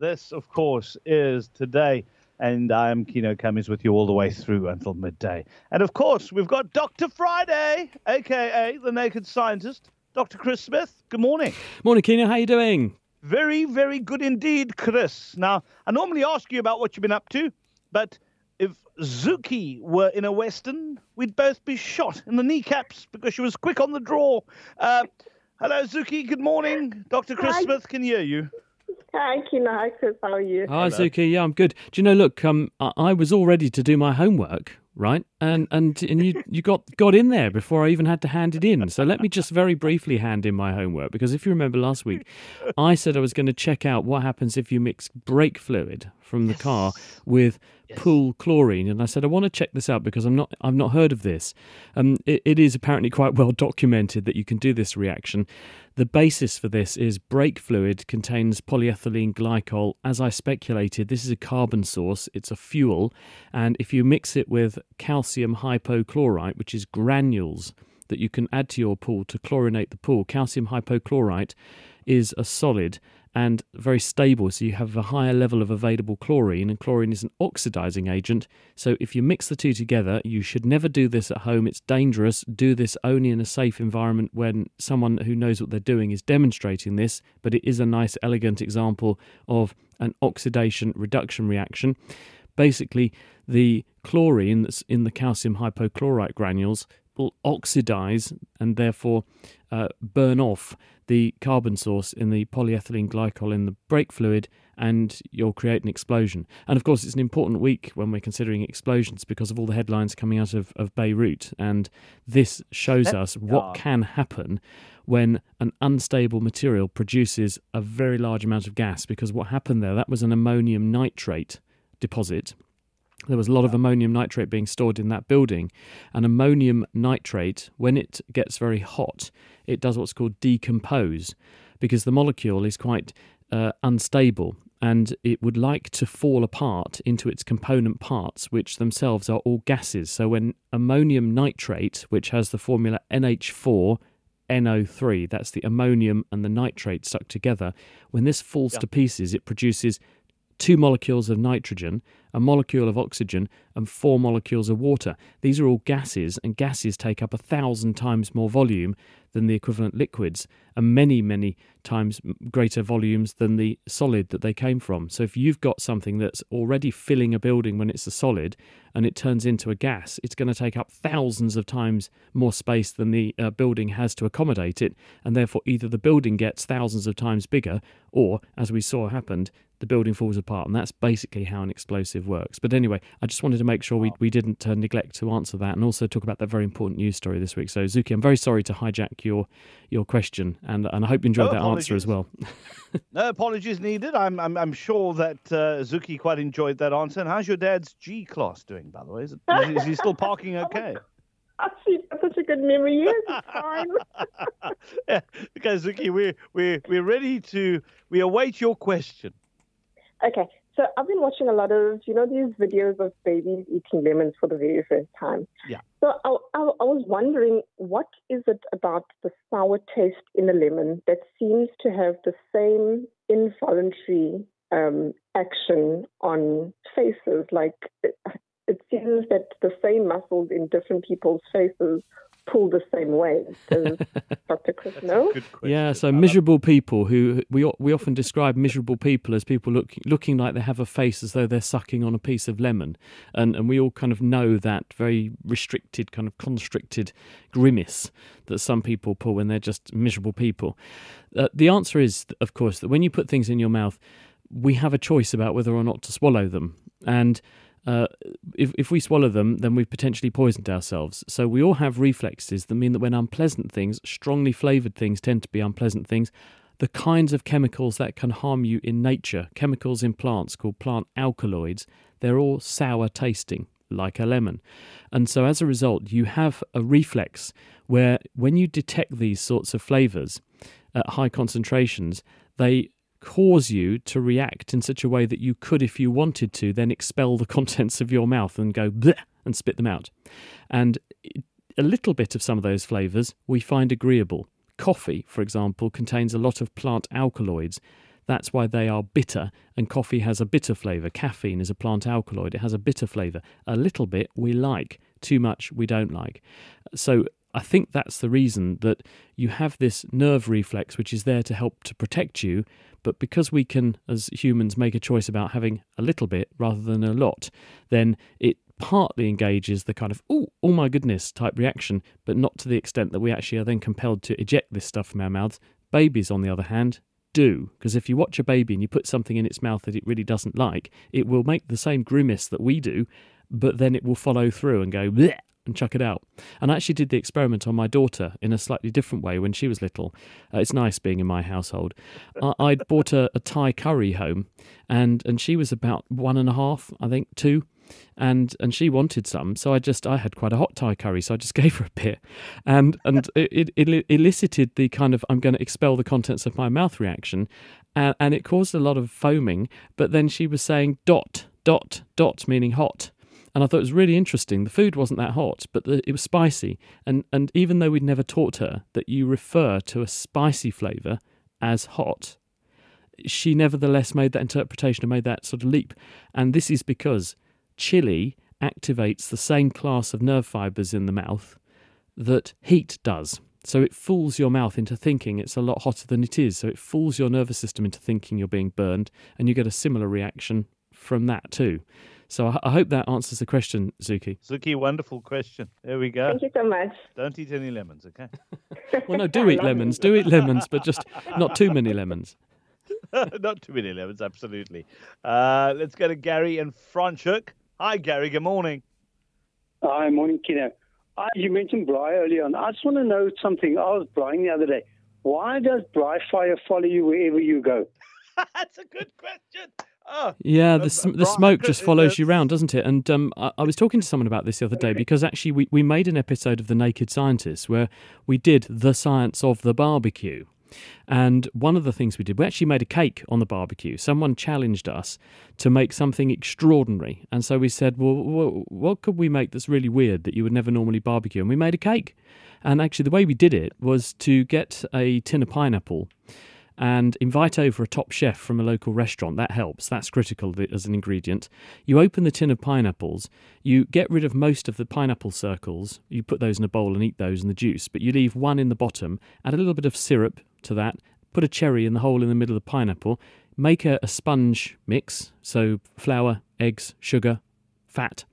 This, of course, is Today, and I'm Kino Cummings with you all the way through until midday. And of course, we've got Dr. Friday, aka the Naked Scientist, Dr. Chris Smith. Good morning. Morning, Kino. How you doing? Very, very good indeed, Chris. Now, I normally ask you about what you've been up to, but if Zuki were in a Western, we'd both be shot in the kneecaps because she was quick on the draw. Hello, Zuki. Good morning. Dr. Chris Smith can hear you. Hi, Kina. Hi, Chris. How are you? Hi, Zuki. Yeah, I'm good. Do you know, look, I was all ready to do my homework, right? And you got in there before I even had to hand it in. So let me just very briefly hand in my homework, because if you remember last week, I said I was going to check out what happens if you mix brake fluid from the car with pool chlorine, and I said I want to check this out because I've not heard of this. It is apparently quite well documented that you can do this reaction. The basis for this is brake fluid contains polyethylene glycol. As I speculated, this is a carbon source. It's a fuel, and if you mix it with calcium hypochlorite, which is granules that you can add to your pool to chlorinate the pool, calcium hypochlorite is a solid and very stable, so you have a higher level of available chlorine, and chlorine is an oxidizing agent. So if you mix the two together, you should never do this at home. It's dangerous. Do this only in a safe environment when someone who knows what they're doing is demonstrating this, but it is a nice, elegant example of an oxidation reduction reaction. Basically, the chlorine that's in the calcium hypochlorite granules will oxidize and therefore burn off the carbon source in the polyethylene glycol in the brake fluid, and you'll create an explosion. And of course, it's an important week when we're considering explosions because of all the headlines coming out of Beirut, and this shows us what can happen when an unstable material produces a very large amount of gas, because what happened there, that was an ammonium nitrate deposit. There was a lot of ammonium nitrate being stored in that building. And ammonium nitrate, when it gets very hot, it does what's called decompose, because the molecule is quite unstable, and it would like to fall apart into its component parts, which themselves are all gases. So when ammonium nitrate, which has the formula NH4NO3, that's the ammonium and the nitrate stuck together, when this falls to pieces, it produces 2 molecules of nitrogen, a molecule of oxygen, and 4 molecules of water. These are all gases, and gases take up 1,000 times more volume than the equivalent liquids, and many, many times greater volumes than the solid that they came from. So if you've got something that's already filling a building when it's a solid, and it turns into a gas, it's going to take up thousands of times more space than the building has to accommodate it, and therefore either the building gets thousands of times bigger, or, as we saw happened, the building falls apart. And that's basically how an explosive works. But anyway, I just wanted to make sure we didn't neglect to answer that, and also talk about that very important news story this week. So Zuki, I'm very sorry to hijack your question, and I hope you enjoyed that answer as well. No apologies needed. I'm sure that Zuki quite enjoyed that answer. And how's your dad's G class doing, by the way? Is he still parking okay? Actually, that's such a good memory. Yes, it's fine. Yeah, okay, Zuki, we're ready to. We await your question. Okay, so I've been watching a lot of, these videos of babies eating lemons for the very first time. Yeah. So I was wondering, what is it about the sour taste in a lemon that seems to have the same involuntary action on faces? Like, it seems that the same muscles in different people's faces pull the same way. Does Dr. Chris know? Yeah, so miserable people, who we often describe miserable people as people looking like they have a face as though they're sucking on a piece of lemon, and we all kind of know that very restricted, kind of constricted grimace that some people pull when they're just miserable people. The answer is, of course, that when you put things in your mouth, we have a choice about whether or not to swallow them, and if we swallow them, then we've potentially poisoned ourselves. So we all have reflexes that mean that when unpleasant things, strongly flavoured things tend to be unpleasant things. The kinds of chemicals that can harm you in nature, chemicals in plants called plant alkaloids, they're all sour tasting, like a lemon. And so as a result, you have a reflex where when you detect these sorts of flavours at high concentrations, they cause you to react in such a way that you could, if you wanted to, then expel the contents of your mouth and go bleh and spit them out. And a little bit of some of those flavours we find agreeable. Coffee, for example, contains a lot of plant alkaloids. That's why they are bitter, and coffee has a bitter flavour. Caffeine is a plant alkaloid. It has a bitter flavour. A little bit we like, too much we don't like. So I think that's the reason that you have this nerve reflex, which is there to help to protect you. But because we can, as humans, make a choice about having a little bit rather than a lot, then it partly engages the kind of, oh my goodness type reaction, but not to the extent that we actually are then compelled to eject this stuff from our mouths. Babies, on the other hand, do. Because if you watch a baby and you put something in its mouth that it really doesn't like, it will make the same grimace that we do, but then it will follow through and go bleh and chuck it out. And I actually did the experiment on my daughter in a slightly different way when she was little. It's nice being in my household. I'd bought a Thai curry home, and she was about 1.5, I think, 2. And she wanted some, so I had quite a hot Thai curry, so I just gave her a bit, and it elicited the kind of I'm going to expel the contents of my mouth reaction, and it caused a lot of foaming. But then she was saying dot dot dot, meaning hot, and I thought it was really interesting. The food wasn't that hot, but it was spicy, and even though we'd never taught her that you refer to a spicy flavour as hot, she nevertheless made that interpretation and made that sort of leap. And this is because chili activates the same class of nerve fibres in the mouth that heat does. So it fools your mouth into thinking it's a lot hotter than it is. So it fools your nervous system into thinking you're being burned, and you get a similar reaction from that too. So I hope that answers the question, Zuki. Zuki, wonderful question. There we go. Thank you so much. Don't eat any lemons, okay? Well, no, do eat lemons, but just not too many lemons. Not too many lemons, absolutely. Let's go to Gary in Franschhoek. Hi, Gary. Good morning. Hi, morning, Kino. You mentioned braai earlier on. I just want to know something. I was braaiing the other day. Why does braai fire follow you wherever you go? That's a good question. Oh, yeah, the smoke just follows you around, doesn't it? And I was talking to someone about this the other day, because actually we made an episode of The Naked Scientist where we did the science of the barbecue. And one of the things we did, we actually made a cake on the barbecue. Someone challenged us to make something extraordinary. And so we said, well, what could we make that's really weird that you would never normally barbecue? And we made a cake. And actually the way we did it was to get a tin of pineapple and invite over a top chef from a local restaurant. That helps. That's critical as an ingredient. You open the tin of pineapples, you get rid of most of the pineapple circles, you put those in a bowl and eat those and the juice, but you leave one in the bottom, add a little bit of syrup to that, put a cherry in the hole in the middle of the pineapple, make a sponge mix, so flour, eggs, sugar, fat,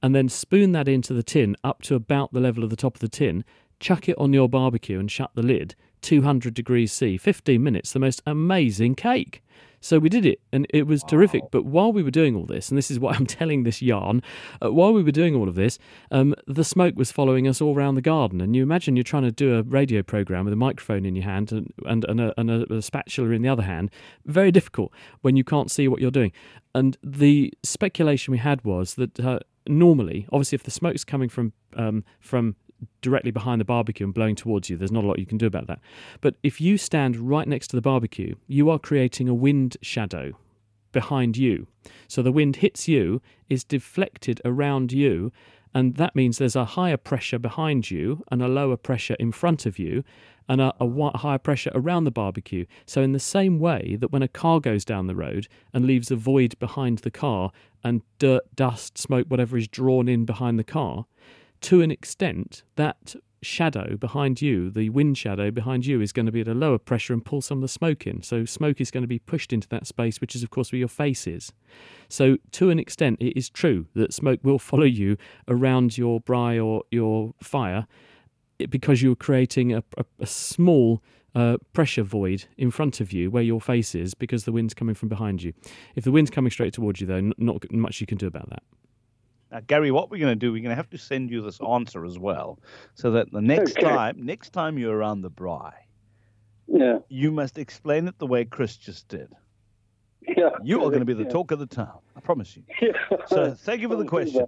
and then spoon that into the tin up to about the level of the top of the tin, chuck it on your barbecue and shut the lid, 200 degrees C, 15 minutes, the most amazing cake. So we did it, and it was terrific. But while we were doing all this, and this is why I'm telling this yarn, while we were doing all of this, the smoke was following us all around the garden. And you imagine you're trying to do a radio program with a microphone in your hand and a spatula in the other hand. Very difficult when you can't see what you're doing. And the speculation we had was that normally, obviously, if the smoke's coming from directly behind the barbecue and blowing towards you, there's not a lot you can do about that. But if you stand right next to the barbecue, you are creating a wind shadow behind you. So the wind hits you, is deflected around you, and that means there's a higher pressure behind you and a lower pressure in front of you, and a higher pressure around the barbecue. So in the same way that when a car goes down the road and leaves a void behind the car, and dirt, dust, smoke, whatever is drawn in behind the car, to an extent, that shadow behind you, the wind shadow behind you, is going to be at a lower pressure and pull some of the smoke in. So smoke is going to be pushed into that space, which is, of course, where your face is. So to an extent, it is true that smoke will follow you around your braai or your fire, because you're creating a small pressure void in front of you where your face is, because the wind's coming from behind you. If the wind's coming straight towards you, though, not much you can do about that. Now, Gary, what we're going to do, we're going to have to send you this answer as well, so that the next time you're around the braai, you must explain it the way Chris just did. Yeah, you are going to be the talk of the town, I promise you. Yeah. So thank you for the question.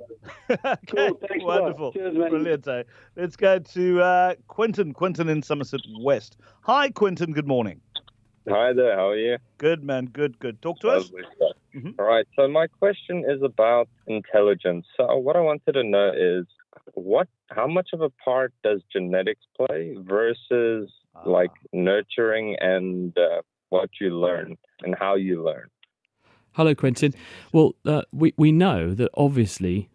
Okay, cool, thanks wonderful. Cheers, man. Brilliant. Let's go to Quentin in Somerset West. Hi, Quentin. Good morning. Hi there, how are you? Good, man. Good. Talk to us. Mm-hmm. All right, so my question is about intelligence. So what I wanted to know is how much of a part does genetics play versus like nurturing and what you learn and how you learn. Hello, Quentin. Well, we know that obviously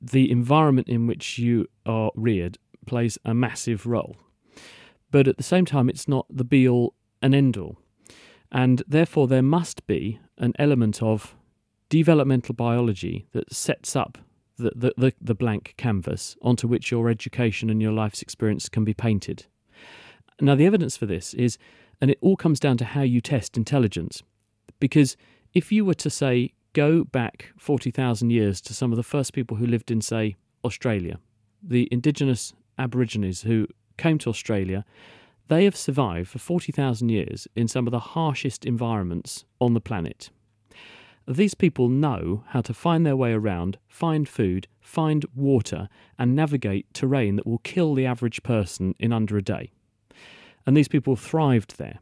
the environment in which you are reared plays a massive role. But at the same time, it's not the be-all and end-all. And therefore, there must be an element of developmental biology that sets up the blank canvas onto which your education and your life's experience can be painted. Now, the evidence for this is, and it all comes down to how you test intelligence. Because if you were to, say, go back 40,000 years to some of the first people who lived in, say, Australia, the indigenous Aborigines who came to Australia, they have survived for 40,000 years in some of the harshest environments on the planet. These people know how to find their way around, find food, find water, and navigate terrain that will kill the average person in under a day. And these people thrived there.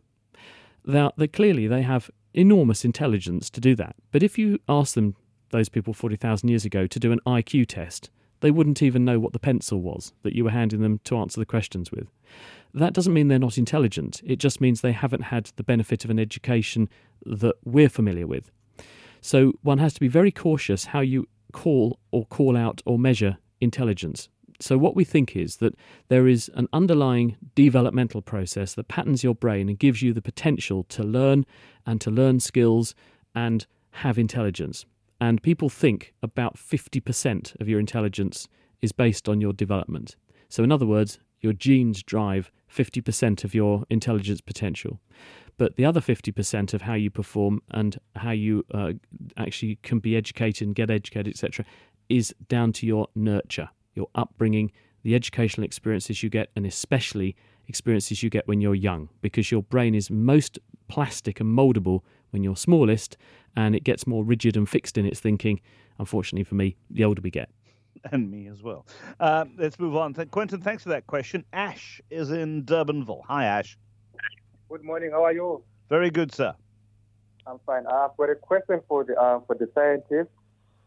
Now, clearly they have enormous intelligence to do that. But if you ask them, those people 40,000 years ago, to do an IQ test, they wouldn't even know what the pencil was that you were handing them to answer the questions with. That doesn't mean they're not intelligent. It just means they haven't had the benefit of an education that we're familiar with. So one has to be very cautious how you call out or measure intelligence. So what we think is that there is an underlying developmental process that patterns your brain and gives you the potential to learn skills and have intelligence. And people think about 50% of your intelligence is based on your development. So in other words, your genes drive 50% of your intelligence potential. But the other 50% of how you perform and how you actually can be educated and get educated, etc., is down to your nurture, your upbringing, the educational experiences you get, and especially experiences you get when you're young, because your brain is most plastic and mouldable when you're smallest, and it gets more rigid and fixed in its thinking, unfortunately for me, the older we get. And me as well. Let's move on. Quentin, thanks for that question. Ash is in Durbanville. Hi, Ash. Good morning. How are you? Very good, sir. I'm fine. I've got a question for the scientists.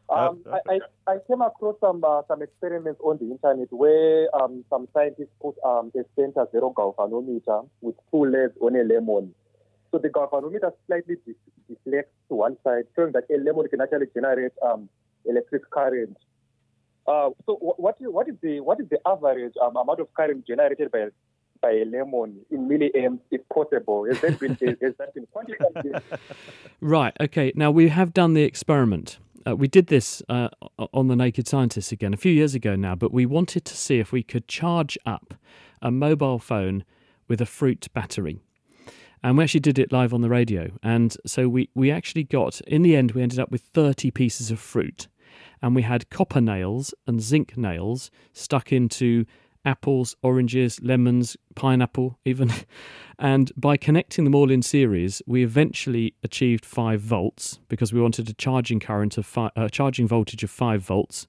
I came across some experiments on the internet where some scientists put a center zero galvanometer with 2 legs on a lemon. So the galvanometer slightly deflects to one side, showing that a lemon can actually generate electric current. So what is the average amount of current generated by a lemon in milliamps, if possible? Has that been quantified? Right. Okay. Now we have done the experiment. We did this on The Naked Scientists again a few years ago now, but we wanted to see if we could charge up a mobile phone with a fruit battery. And we actually did it live on the radio. And so we actually got, in the end, we ended up with 30 pieces of fruit. And we had copper nails and zinc nails stuck into apples, oranges, lemons, pineapple even. And by connecting them all in series, we eventually achieved 5 volts because we wanted a charging voltage of 5 volts.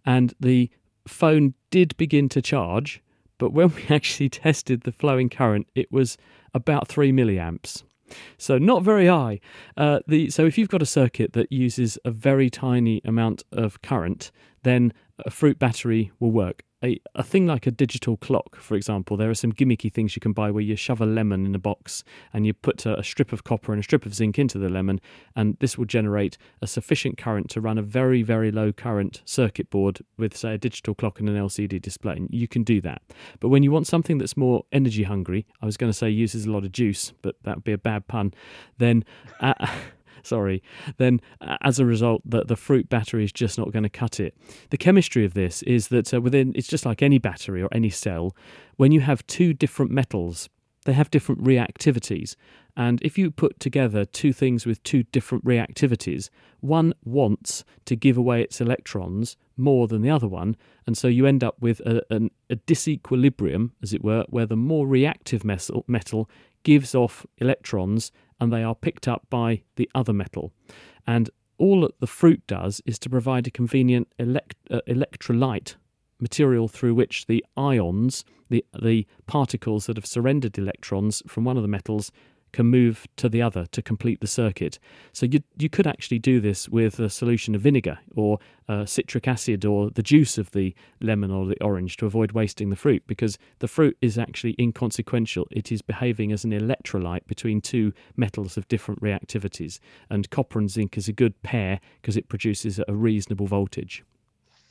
And the phone did begin to charge, but when we actually tested the flowing current, it was about 3 milliamps. So not very high. So if you've got a circuit that uses a very tiny amount of current, then a fruit battery will work. A thing like a digital clock, for example, there are some gimmicky things you can buy where you shove a lemon in a box and you put a strip of copper and a strip of zinc into the lemon, and this will generate a sufficient current to run a very, very low current circuit board with, say, a digital clock and an LCD display. And you can do that. But when you want something that's more energy hungry, I was going to say uses a lot of juice, but that would be a bad pun, then... then as a result, the fruit battery is just not going to cut it. The chemistry of this is that it's just like any battery or any cell. When you have 2 different metals, they have different reactivities. And if you put together 2 things with 2 different reactivities, one wants to give away its electrons more than the other one, and so you end up with a disequilibrium, as it were, where the more reactive metal gives off electrons and they are picked up by the other metal. And all that the fruit does is to provide a convenient electrolyte material through which the ions, the particles that have surrendered electrons from one of the metals, can move to the other to complete the circuit. So you could actually do this with a solution of vinegar or citric acid or the juice of the lemon or the orange to avoid wasting the fruit, because the fruit is actually inconsequential. It is behaving as an electrolyte between two metals of different reactivities, and copper and zinc is a good pair because it produces a reasonable voltage.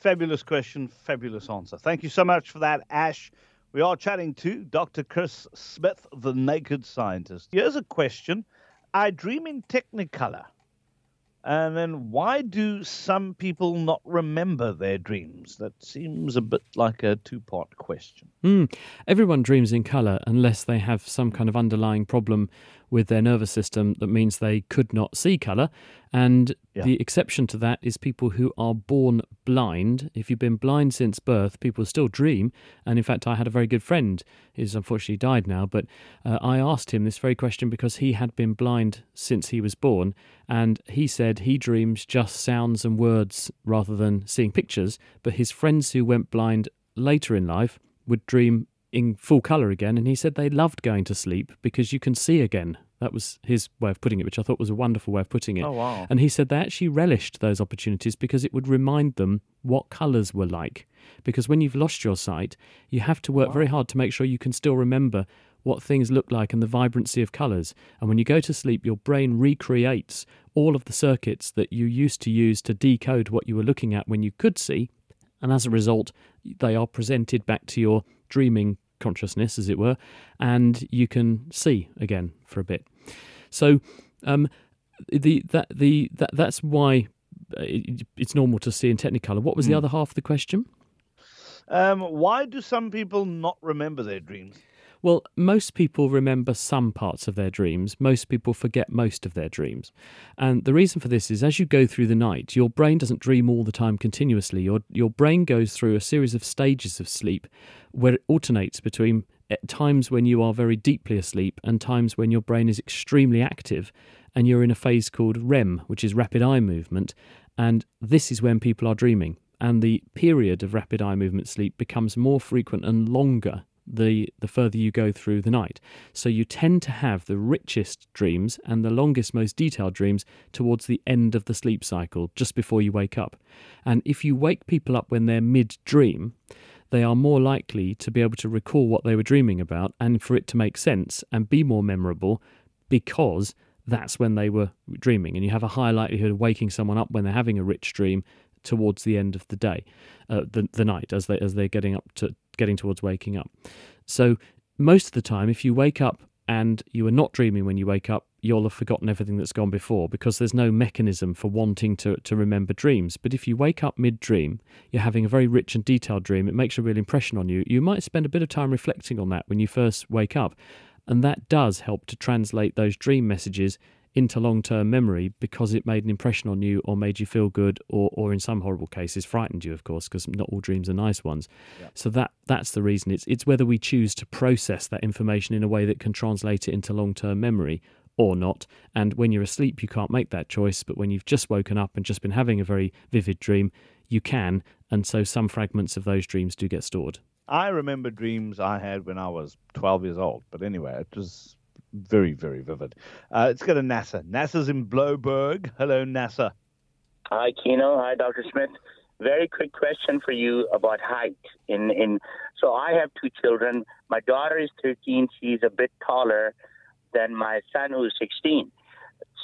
Fabulous question, fabulous answer. Thank you so much for that, Ash. We are chatting to Dr. Chris Smith, the Naked Scientist. Here's a question. I dream in Technicolor. And then why do some people not remember their dreams? That seems a bit like a two-part question. Everyone dreams in colour unless they have some kind of underlying problem with their nervous system that means they could not see colour. And the exception to that is people who are born blind. If you've been blind since birth, people still dream. And in fact, I had a very good friend who's unfortunately died now, but I asked him this very question because he had been blind since he was born. And he said he dreams just sounds and words rather than seeing pictures. But his friends who went blind later in life would dream in full colour again, and he said they loved going to sleep because you can see again. That was his way of putting it, which I thought was a wonderful way of putting it. Oh, wow. And he said they actually relished those opportunities because it would remind them what colours were like. Because when you've lost your sight, you have to work very hard to make sure you can still remember what things look like and the vibrancy of colours. And when you go to sleep, your brain recreates all of the circuits that you used to use to decode what you were looking at when you could see. And as a result, they are presented back to your dreaming consciousness, as it were, and you can see again for a bit. So that's why it's normal to see in Technicolor. What was the other half of the question? Why do some people not remember their dreams? Well, most people remember some parts of their dreams. Most people forget most of their dreams. And the reason for this is as you go through the night, your brain doesn't dream all the time continuously. Your brain goes through a series of stages of sleep where it alternates between times when you are very deeply asleep and times when your brain is extremely active and you're in a phase called REM, which is rapid eye movement. And this is when people are dreaming. And the period of rapid eye movement sleep becomes more frequent and longer the further you go through the night. So you tend to have the richest dreams and the longest, most detailed dreams towards the end of the sleep cycle, just before you wake up. And if you wake people up when they're mid-dream, they are more likely to be able to recall what they were dreaming about and for it to make sense and be more memorable because that's when they were dreaming. And you have a higher likelihood of waking someone up when they're having a rich dream towards the end of the day, the night, as they're getting towards waking up. So most of the time, if you wake up and you are not dreaming when you wake up, you'll have forgotten everything that's gone before because there's no mechanism for wanting to remember dreams. But if you wake up mid-dream, you're having a very rich and detailed dream, it makes a real impression on you. You might spend a bit of time reflecting on that when you first wake up, and that does help to translate those dream messages into long-term memory because it made an impression on you or made you feel good or in some horrible cases frightened you, of course, because not all dreams are nice ones. Yeah. So that's the reason. It's whether we choose to process that information in a way that can translate it into long-term memory or not. And when you're asleep, you can't make that choice. But when you've just woken up and just been having a very vivid dream, you can. And so some fragments of those dreams do get stored. I remember dreams I had when I was 12 years old. But anyway, it was very, very vivid. Let's go to NASA. NASA's in Bloberg. Hello, NASA. Hi, Keno. Hi, Dr. Smith. Very quick question for you about height. So I have two children. My daughter is 13. She's a bit taller than my son, who's 16.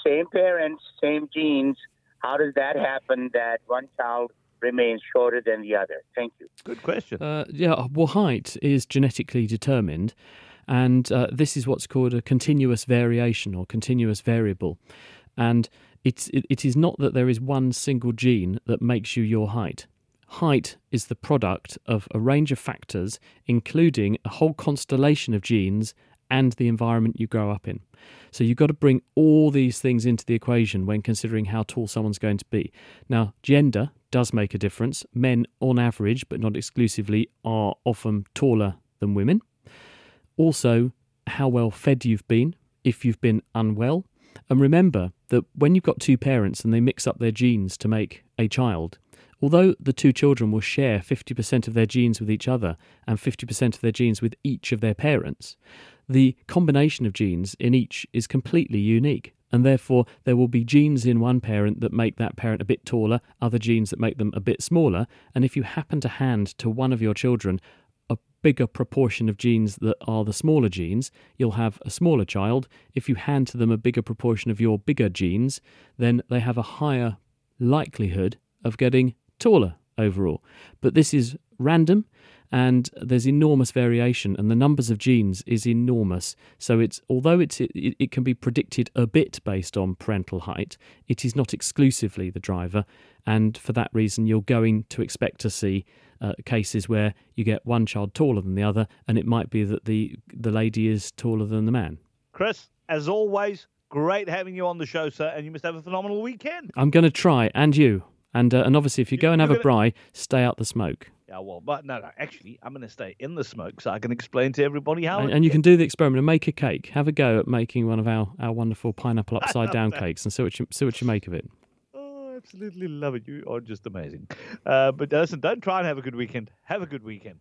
Same parents, same genes. How does that happen that one child remains shorter than the other? Thank you. Good question. Well, height is genetically determined. And this is what's called a continuous variation or continuous variable. And it is not that there is one single gene that makes you your height. Height is the product of a range of factors, including a whole constellation of genes and the environment you grow up in. So you've got to bring all these things into the equation when considering how tall someone's going to be. Now, gender does make a difference. Men, on average, but not exclusively, are often taller than women. Also, how well fed you've been, if you've been unwell. And remember that when you've got two parents and they mix up their genes to make a child, although the two children will share 50% of their genes with each other and 50% of their genes with each of their parents, the combination of genes in each is completely unique. And therefore, there will be genes in one parent that make that parent a bit taller, other genes that make them a bit smaller. And if you happen to hand to one of your children a bigger proportion of genes that are the smaller genes, you'll have a smaller child. If you hand to them a bigger proportion of your bigger genes, then they have a higher likelihood of getting taller overall. But this is random, and there's enormous variation, and the numbers of genes is enormous. So although it can be predicted a bit based on parental height, it is not exclusively the driver, and for that reason you're going to expect to see cases where you get one child taller than the other, and it might be that the lady is taller than the man. Chris, as always, great having you on the show, sir, and you must have a phenomenal weekend. I'm going to try, and you. And obviously, if you go and have a braai, stay out the smoke. Yeah, well, but no, actually, I'm going to stay in the smoke so I can explain to everybody how. And you can do the experiment and make a cake. Have a go at making one of our wonderful pineapple upside down cakes and see what you make of it. Oh, absolutely love it. You are just amazing. But listen, don't try and have a good weekend. Have a good weekend.